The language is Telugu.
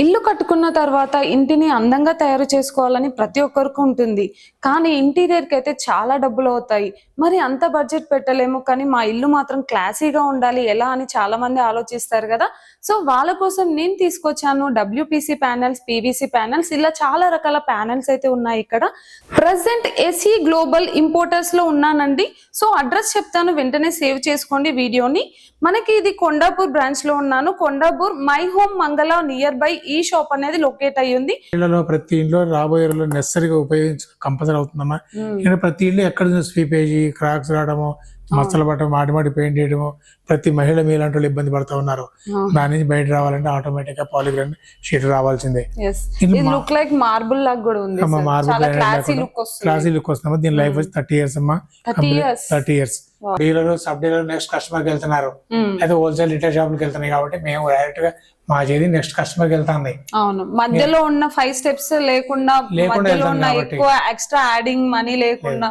ఇల్లు కట్టుకున్న తర్వాత ఇంటిని అందంగా తయారు చేసుకోవాలని ప్రతి ఒక్కరికి ఉంటుంది. కానీ ఇంటీరియర్‌కి అయితే చాలా డబ్బులు అవుతాయి. మరి అంత బడ్జెట్ పెట్టలేము. కానీ మా ఇల్లు మాత్రం క్లాసీగా ఉండాలి ఎలా అని చాలా మంది ఆలోచిస్తారు గదా! సో వాళ్ళ కోసం నేను తీసుకొచ్చాను డబ్ల్యూపీసీ ప్యానెల్స్, పీవీసీ ప్యానెల్స్ ఇలా చాలా రకాల ప్యానెల్స్ అయితే ఉన్నాయి ఇక్కడ. ప్రెజెంట్ ఎస్ఈ గ్లోబల్ ఇంపోర్టర్స్‌లో ఉన్నానండి. సో అడ్రెస్ చెప్తాను వెంటనే సేవ్ చేసుకోండి వీడియోని. మనకి ఇది కొండాపూర్ బ్రాంచ్‌లో ఉన్నాను. కొండాపూర్ మై హోమ్ మంగళ నియర్ బై ఈ షాప్ అనేది లొకేట్ అయ్యి ఉంది. ఇళ్లలో ప్రతి ఇంట్లో రాబోయే రోజుల్లో నెసరీగా కంపల్సరీ అవుతుందమ్మా. ఎందుకంటే ప్రతి ఇల్లు ఎక్కడ స్వీపేజీ క్రాక్స్ రావడము, మచ్చలు పట్టడం, మాటి పెయింట్ చేయడము, ప్రతి మహిళ మీలాంటి వాళ్ళు ఇబ్బంది పడుతూ ఉన్నారు. దాని నుంచి బయట రావాలంటే ఆటోమేటిక్ గా పాలిగ్రాన్ షీట్ రావాల్సిందే. లుక్ లైక్ మార్బుల్ లాగా కూడా ఉంది. క్లాసీ లుక్ వస్తుందమ్మా. దీని లైఫ్ వచ్చి 30 years అమ్మా. 30 years. Dealer sub dealer next customer కి వెళ్తున్నారు, అయితే హోల్సేల్ రిటైల్ షాపులకు వెళ్తున్నాయి కాబట్టి మేము డైరెక్ట్ గా మా చేతి నెక్స్ట్ కస్టమర్ కి వెళ్తాంది. అవును, మధ్యలో ఉన్న 5 steps లేకుండా మధ్యలో ఉన్న ఎక్కువ ఎక్స్ట్రా యాడింగ్ మనీ లేకుండా